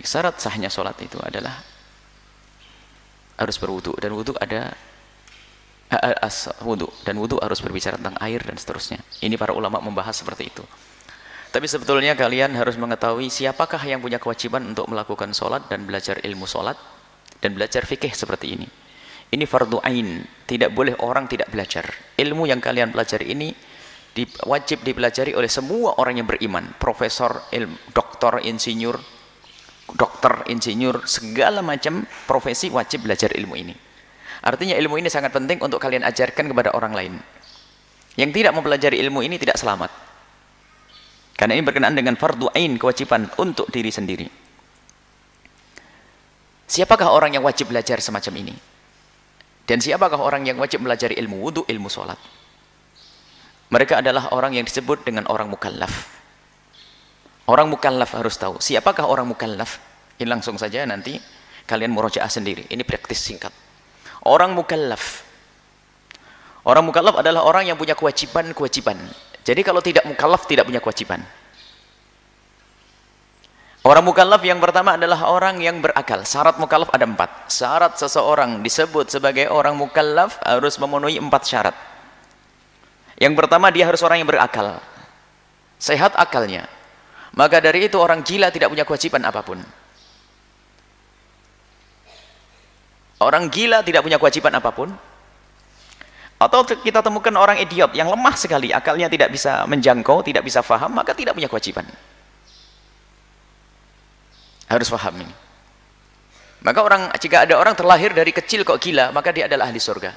Baik, syarat sahnya sholat itu adalah harus berwudu, dan wudu ada wudu, dan wudu harus berbicara tentang air dan seterusnya. Ini para ulama membahas seperti itu. Tapi sebetulnya kalian harus mengetahui siapakah yang punya kewajiban untuk melakukan sholat dan belajar ilmu sholat dan belajar fikih seperti ini. Ini fardu ain, tidak boleh orang tidak belajar. Ilmu yang kalian pelajari ini wajib dipelajari oleh semua orang yang beriman. Profesor, doktor, insinyur, segala macam profesi wajib belajar ilmu ini. Artinya ilmu ini sangat penting untuk kalian ajarkan kepada orang lain. Yang tidak mempelajari ilmu ini tidak selamat. Karena ini berkenaan dengan fardu ain, kewajiban untuk diri sendiri. Siapakah orang yang wajib belajar semacam ini? Dan siapakah orang yang wajib belajar ilmu wudu, ilmu sholat? Mereka adalah orang yang disebut dengan orang mukallaf. Orang mukallaf harus tahu. Siapakah orang mukallaf? Ini langsung saja nanti kalian murojaah sendiri. Ini praktis singkat. Orang mukallaf. Orang mukallaf adalah orang yang punya kewajiban-kewajiban. Jadi kalau tidak mukallaf tidak punya kewajiban. Orang mukallaf yang pertama adalah orang yang berakal. Syarat mukallaf ada 4. Syarat seseorang disebut sebagai orang mukallaf harus memenuhi 4 syarat. Yang pertama, dia harus orang yang berakal. Sehat akalnya. Maka dari itu orang gila tidak punya kewajiban apapun. Orang gila tidak punya kewajiban apapun. Atau kita temukan orang idiot yang lemah sekali, akalnya tidak bisa menjangkau, tidak bisa faham, maka tidak punya kewajiban. Harus paham ini. Maka jika ada orang terlahir dari kecil kok gila, maka dia adalah ahli surga.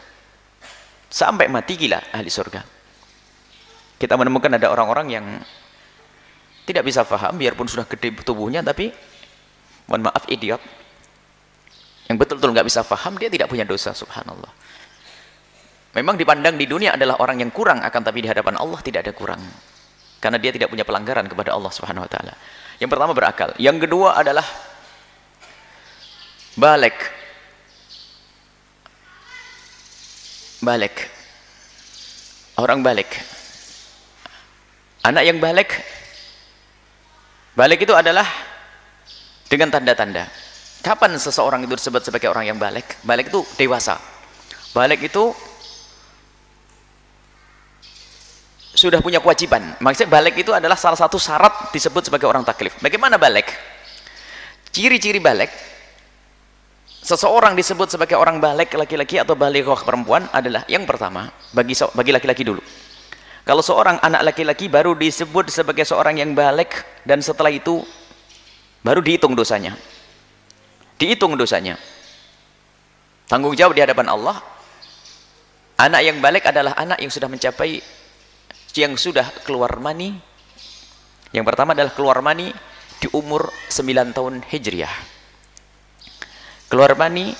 Sampai mati gila, ahli surga. Kita menemukan ada orang-orang yang tidak bisa paham, biarpun sudah gede tubuhnya, tapi mohon maaf idiot. Yang betul-betul nggak bisa paham, dia tidak punya dosa, subhanallah. Memang dipandang di dunia adalah orang yang kurang, akan tapi di hadapan Allah tidak ada kurang. Karena dia tidak punya pelanggaran kepada Allah Subhanahu wa taala. Yang pertama berakal, yang kedua adalah balik. Balik. Orang balik. Anak yang balik. Balik itu adalah dengan tanda-tanda. Kapan seseorang itu disebut sebagai orang yang balik? Balik itu dewasa. Balik itu sudah punya kewajiban. Maksudnya balik itu adalah salah satu syarat disebut sebagai orang taklif. Bagaimana balik? Ciri-ciri balik, seseorang disebut sebagai orang balik laki-laki atau balighah perempuan adalah yang pertama, bagi laki-laki dulu. Kalau seorang anak laki-laki baru disebut sebagai seorang yang balik, dan setelah itu baru dihitung dosanya. Dihitung dosanya. Tanggung jawab di hadapan Allah. Anak yang balik adalah anak yang sudah mencapai, yang sudah keluar mani. Yang pertama adalah keluar mani di umur 9 tahun Hijriah. Keluar mani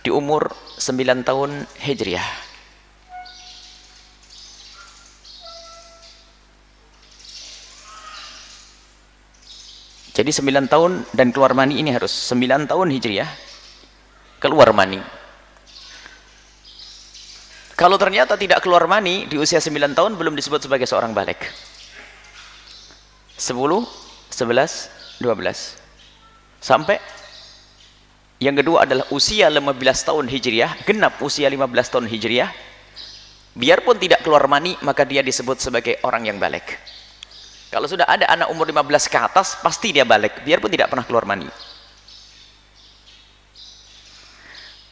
di umur 9 tahun Hijriah. Jadi 9 tahun dan keluar mani ini harus 9 tahun Hijriah keluar mani. Kalau ternyata tidak keluar mani di usia 9 tahun, belum disebut sebagai seorang balik. 10, 11, 12. Sampai yang kedua adalah usia 15 tahun Hijriah, genap usia 15 tahun Hijriah. Biarpun tidak keluar mani, maka dia disebut sebagai orang yang balik. Kalau sudah ada anak umur 15 ke atas, pasti dia balik, biarpun tidak pernah keluar mani.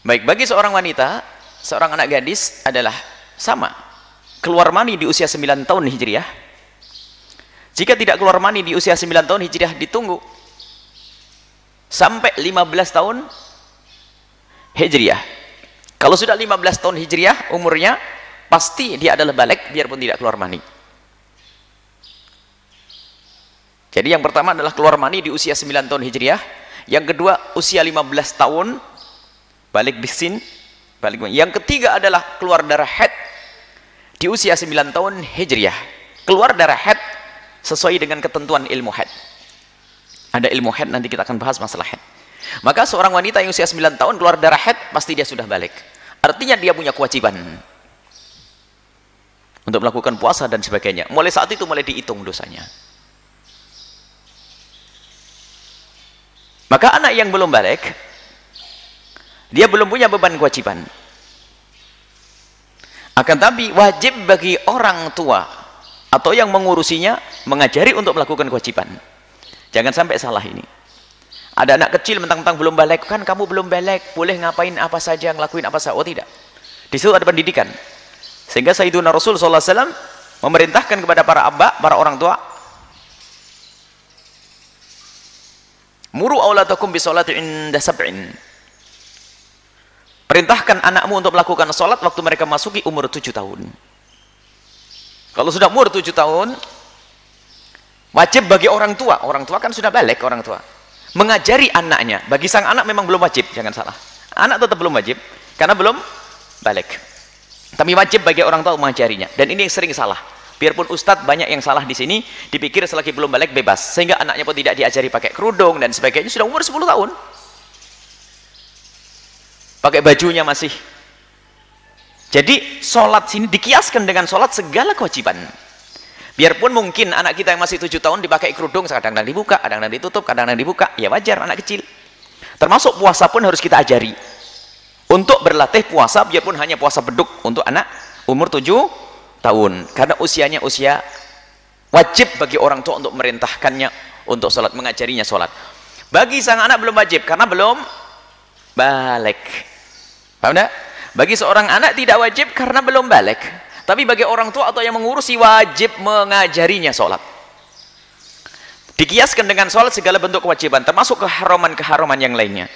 Baik, bagi seorang wanita, seorang anak gadis adalah sama. Keluar mani di usia 9 tahun Hijriah. Jika tidak keluar mani di usia 9 tahun Hijriah, ditunggu sampai 15 tahun Hijriah. Kalau sudah 15 tahun Hijriah umurnya, pasti dia adalah balik biarpun tidak keluar mani. Jadi yang pertama adalah keluar mani di usia 9 tahun Hijriah. Yang kedua usia 15 tahun balik bisin. Yang ketiga adalah keluar darah haid di usia 9 tahun Hijriah. Keluar darah haid sesuai dengan ketentuan ilmu haid. Ada ilmu haid, nanti kita akan bahas masalah haid. Maka seorang wanita yang usia 9 tahun keluar darah haid, pasti dia sudah balik. Artinya dia punya kewajiban untuk melakukan puasa dan sebagainya. Mulai saat itu mulai dihitung dosanya. Maka anak yang belum balik, dia belum punya beban kewajiban. Akan tapi wajib bagi orang tua atau yang mengurusinya mengajari untuk melakukan kewajiban. Jangan sampai salah ini. Ada anak kecil mentang-mentang belum balik, kan kamu belum balik, boleh ngapain apa saja, ngelakuin apa saja. Oh tidak. Di situ ada pendidikan. Sehingga Sayyiduna Rasul SAW memerintahkan kepada para abba, para orang tua, muru auladakum bisolati inda sab'in. Perintahkan anakmu untuk melakukan sholat waktu mereka masuki umur 7 tahun. Kalau sudah umur 7 tahun, wajib bagi orang tua kan sudah balik orang tua, mengajari anaknya. Bagi sang anak memang belum wajib, jangan salah. Anak tetap belum wajib, karena belum balik. Tapi wajib bagi orang tua mengajarinya. Dan ini yang sering salah. Biarpun ustadz banyak yang salah di sini, dipikir selagi belum balik bebas, sehingga anaknya pun tidak diajari pakai kerudung dan sebagainya. Sudah umur 10 tahun, pakai bajunya masih. Jadi sholat sini dikiaskan dengan sholat segala kewajiban. Biarpun mungkin anak kita yang masih 7 tahun dipakai kerudung, kadang-kadang dibuka, kadang-kadang ditutup, kadang-kadang dibuka, ya wajar, anak kecil. Termasuk puasa pun harus kita ajari untuk berlatih puasa, biarpun hanya puasa beduk untuk anak umur 7 tahun, karena usianya usia wajib bagi orang tua untuk merintahkannya untuk sholat, mengajarinya sholat. Bagi sang anak belum wajib karena belum balik. Paham tidak? Bagi seorang anak tidak wajib karena belum balik, tapi bagi orang tua atau yang mengurusi wajib mengajarinya sholat. Dikiaskan dengan sholat segala bentuk kewajiban, termasuk keharaman-keharaman yang lainnya.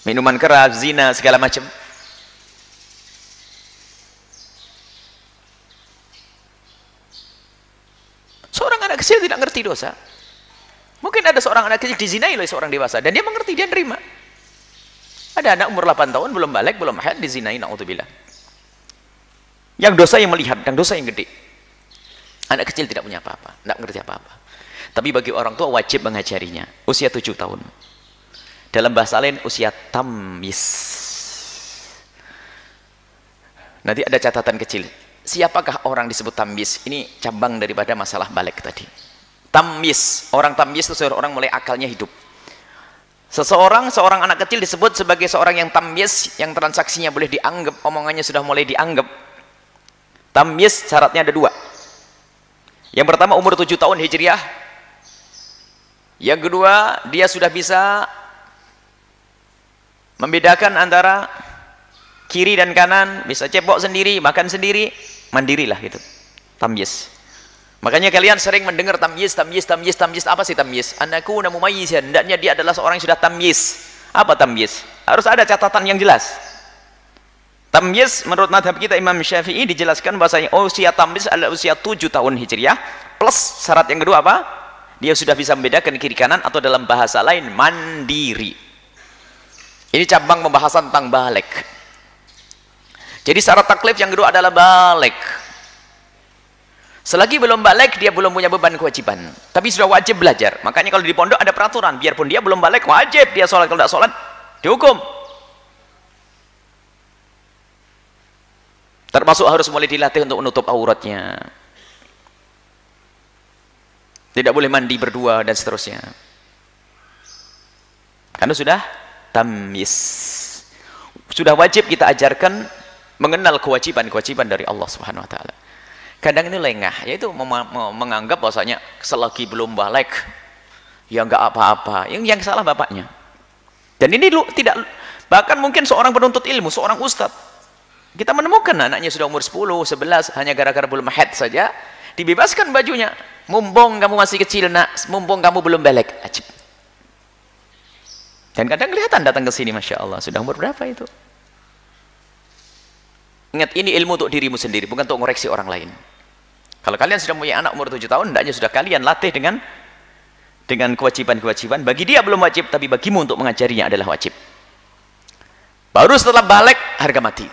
Minuman keras, zina, segala macam. Seorang anak kecil tidak ngerti dosa. Mungkin ada seorang anak kecil dizinai oleh seorang dewasa dan dia mengerti, dia nerima. Ada anak umur 8 tahun belum balik, belum haid, dizinai, na'udzubillah. Yang dosa yang melihat, dan dosa yang gede. Anak kecil tidak punya apa-apa, tidak ngerti apa-apa. Tapi bagi orang tua wajib mengajarinya. Usia 7 tahun. Dalam bahasa lain usia tamyiz. Nanti ada catatan kecil. Siapakah orang disebut tamyiz? Ini cabang daripada masalah balik tadi. Tamyiz, orang tamyiz itu seorang mulai akalnya hidup. Seorang anak kecil disebut sebagai seorang yang tamyiz, yang transaksinya boleh dianggap, omongannya sudah mulai dianggap. Tamyiz syaratnya ada 2. Yang pertama umur 7 tahun hijriah. Yang kedua dia sudah bisa membedakan antara kiri dan kanan, bisa cepok sendiri, makan sendiri, mandirilah gitu. Tamyiz. Makanya kalian sering mendengar tamyiz. Apa sih tamyiz? Anakuna mumayyizan. Hendaknya dia adalah seorang yang sudah tamyiz. Apa tamyiz? Harus ada catatan yang jelas. Tamyiz menurut madhab kita Imam Syafi'i dijelaskan bahasanya usia tamyiz adalah usia 7 tahun hijriah plus syarat yang kedua apa? Dia sudah bisa membedakan kiri kanan atau dalam bahasa lain mandiri. Ini cabang pembahasan tentang balik. Jadi syarat taklif yang kedua adalah balik. Selagi belum balik, dia belum punya beban kewajiban. Tapi sudah wajib belajar. Makanya kalau di pondok ada peraturan, biarpun dia belum balik, wajib dia sholat. Kalau tidak sholat, dihukum. Termasuk harus mulai dilatih untuk menutup auratnya. Tidak boleh mandi berdua dan seterusnya. Karena sudah tamyiz. Sudah wajib kita ajarkan mengenal kewajiban-kewajiban dari Allah Subhanahu wa taala. Kadang ini lengah, yaitu menganggap bahwasanya selagi belum balik ya enggak apa-apa. Yang salah bapaknya. Dan ini tidak, bahkan mungkin seorang penuntut ilmu, seorang ustadz, kita menemukan anaknya sudah umur 10, 11 hanya gara-gara belum haid saja dibebaskan bajunya. Mumpung kamu masih kecil nak, mumpung kamu belum balik. Ajib. Dan kadang kelihatan datang ke sini, masya Allah, sudah umur berapa itu? Ingat, ini ilmu untuk dirimu sendiri, bukan untuk mengoreksi orang lain. Kalau kalian sudah punya anak umur 7 tahun, hendaknya sudah kalian latih dengan kewajiban-kewajiban. Bagi dia belum wajib, tapi bagimu untuk mengajarinya adalah wajib. Baru setelah balik, harga mati.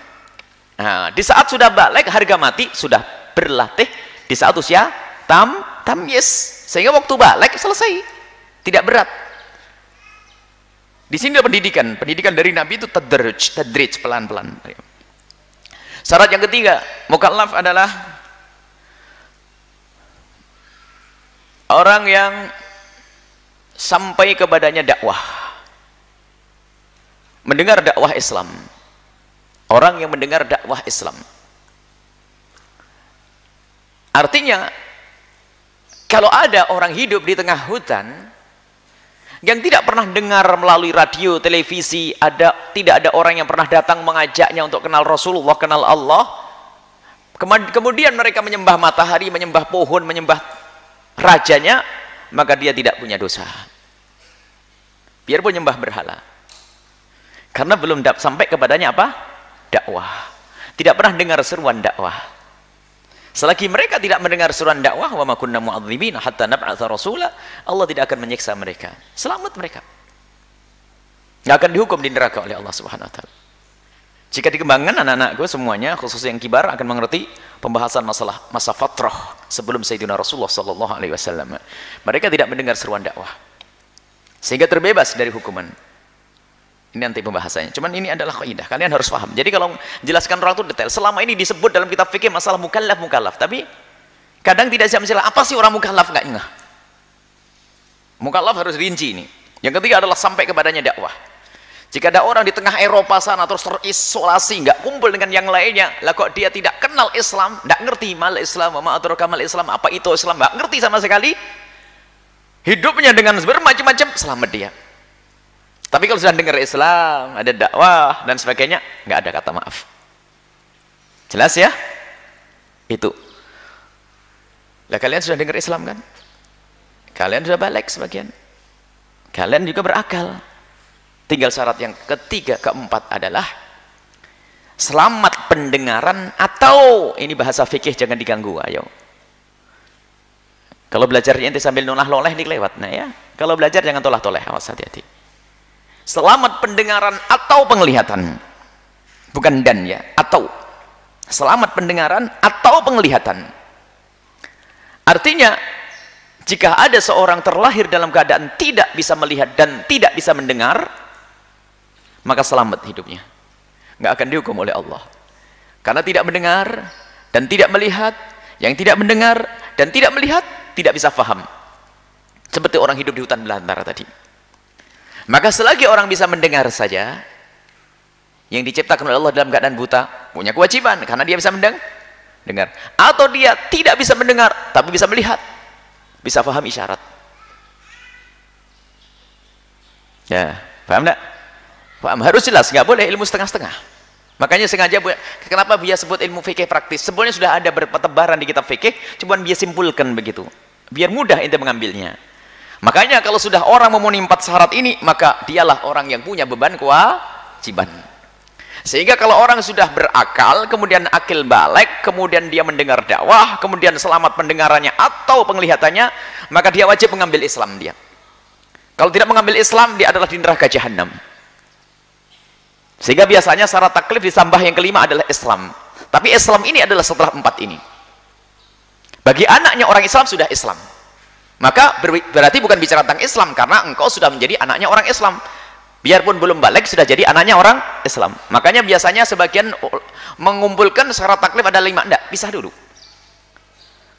Nah, di saat sudah balik, harga mati, sudah berlatih di saat usia tamyiz. Sehingga waktu balik selesai. Tidak berat. Di sini ada pendidikan. Pendidikan dari Nabi itu tadrij, pelan-pelan. Syarat yang ketiga, mukallaf adalah orang yang sampai kepadanya dakwah, mendengar dakwah Islam, orang yang mendengar dakwah Islam. Artinya kalau ada orang hidup di tengah hutan yang tidak pernah dengar melalui radio, televisi, tidak ada orang yang pernah datang mengajaknya untuk kenal Rasulullah, kenal Allah, kemudian mereka menyembah matahari, menyembah pohon, menyembah rajanya, maka dia tidak punya dosa biarpun menyembah berhala, karena belum sampai kepadanya apa? Dakwah. Tidak pernah dengar seruan dakwah. Selagi mereka tidak mendengar seruan dakwah, wa ma kunna mu'adzibina hatta nab'atsa rasula, Allah tidak akan menyiksa mereka. Selamat mereka. Nggak akan dihukum di neraka oleh Allah Subhanahu wa taala. Jika dikembangkan anak-anakku semuanya, khususnya yang kibar, akan mengerti pembahasan masalah masa fatrah sebelum Sayyidina Rasulullah sallallahu alaihi wasallam. Mereka tidak mendengar seruan dakwah, sehingga terbebas dari hukuman. Ini nanti pembahasannya. Cuman ini adalah kaidah. Kalian harus paham. Jadi kalau jelaskan orang itu detail. Selama ini disebut dalam kitab fikih masalah mukallaf. Tapi kadang tidak bisa menjelaskan apa sih orang mukallaf, nggak ngeh. Mukallaf harus rinci ini. Yang ketiga adalah sampai kepadanya dakwah. Jika ada orang di tengah Eropa sana terus terisolasi, nggak kumpul dengan yang lainnya, lah kok dia tidak kenal Islam, nggak ngerti mal Islam, ma adraka mal Islam, apa itu Islam, nggak ngerti sama sekali. Hidupnya dengan bermacam-macam, selamat dia. Tapi kalau sudah dengar Islam, ada dakwah dan sebagainya, nggak ada kata maaf. Jelas ya? Itu. Lah kalian sudah dengar Islam kan? Kalian sudah balik sebagian. Kalian juga berakal. Tinggal syarat yang ketiga, keempat adalah selamat pendengaran, atau ini bahasa fikih jangan diganggu, ayo. Kalau belajarnya nanti sambil nolah-loleh ini kelewat. Nah ya, kalau belajar jangan tolah-toleh, awas hati-hati. Selamat pendengaran atau penglihatan, bukan dan ya, atau selamat pendengaran atau penglihatan. Artinya jika ada seorang terlahir dalam keadaan tidak bisa melihat dan tidak bisa mendengar, maka selamat hidupnya, nggak akan dihukum oleh Allah, karena tidak mendengar dan tidak melihat. Yang tidak mendengar dan tidak melihat tidak bisa faham, seperti orang hidup di hutan belantara tadi. Maka selagi orang bisa mendengar saja, yang diciptakan oleh Allah dalam keadaan buta, punya kewajiban karena dia bisa mendengar. Atau dia tidak bisa mendengar tapi bisa melihat, bisa paham isyarat. Ya, paham enggak? Paham, harus jelas, nggak boleh ilmu setengah-setengah. Makanya sengaja kenapa dia sebut ilmu fikih praktis. Sebenarnya sudah ada bertebaran di kitab fikih, cuman dia simpulkan begitu biar mudah ente mengambilnya. Makanya kalau sudah orang memenuhi 4 syarat ini, maka dialah orang yang punya beban kewajiban. Sehingga kalau orang sudah berakal, kemudian akil balik, kemudian dia mendengar dakwah, kemudian selamat pendengarannya atau penglihatannya, maka dia wajib mengambil Islam dia. Kalau tidak mengambil Islam, dia adalah di neraka jahanam. Sehingga biasanya syarat taklif ditambah yang kelima adalah Islam. Tapi Islam ini adalah setelah 4 ini. Bagi anaknya orang Islam sudah Islam, maka berarti bukan bicara tentang Islam, karena engkau sudah menjadi anaknya orang Islam. Biarpun belum balik sudah jadi anaknya orang Islam. Makanya biasanya sebagian mengumpulkan syarat taklif ada 5. Enggak, pisah dulu.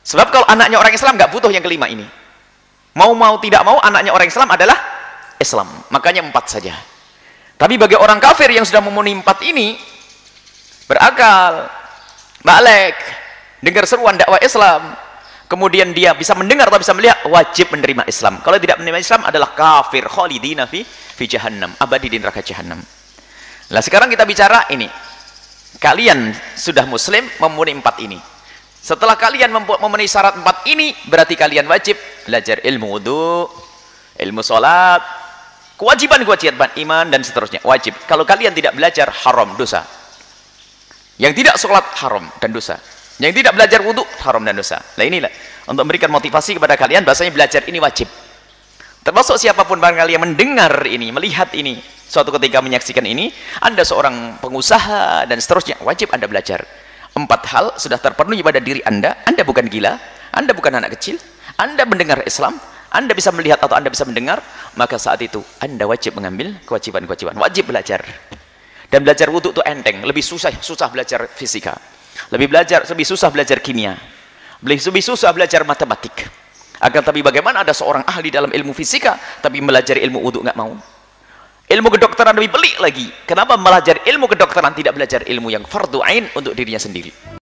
Sebab kalau anaknya orang Islam nggak butuh yang kelima ini. Mau tidak mau anaknya orang Islam adalah Islam. Makanya 4 saja. Tapi bagi orang kafir yang sudah memenuhi 4 ini, berakal, balik, dengar seruan dakwah Islam, kemudian dia bisa mendengar atau bisa melihat, wajib menerima Islam. Kalau tidak menerima Islam adalah kafir, khalidina fi jahannam, abadi di neraka jahannam. Nah sekarang kita bicara ini, kalian sudah muslim memenuhi 4 ini. Setelah kalian memenuhi syarat 4 ini, berarti kalian wajib belajar ilmu wudu, ilmu sholat, kewajiban iman dan seterusnya, wajib. Kalau kalian tidak belajar, haram, dosa. Yang tidak sholat, haram dan dosa. Yang tidak belajar wudu, haram dan dosa. Nah inilah untuk memberikan motivasi kepada kalian, bahasanya belajar ini wajib. Termasuk siapapun barangkali yang mendengar ini, melihat ini, suatu ketika menyaksikan ini, Anda seorang pengusaha dan seterusnya, wajib Anda belajar. 4 hal sudah terpenuhi pada diri Anda bukan gila, Anda bukan anak kecil, Anda mendengar Islam, Anda bisa melihat atau Anda bisa mendengar, maka saat itu Anda wajib mengambil kewajiban-kewajiban, wajib belajar. Dan belajar wudu itu enteng, lebih susah belajar fisika. Lebih susah belajar kimia, lebih susah belajar matematik. Akan tapi bagaimana ada seorang ahli dalam ilmu fisika tapi belajar ilmu wudhu nggak mau? Ilmu kedokteran lebih pelik lagi. Kenapa belajar ilmu kedokteran tidak belajar ilmu yang fardu ain untuk dirinya sendiri?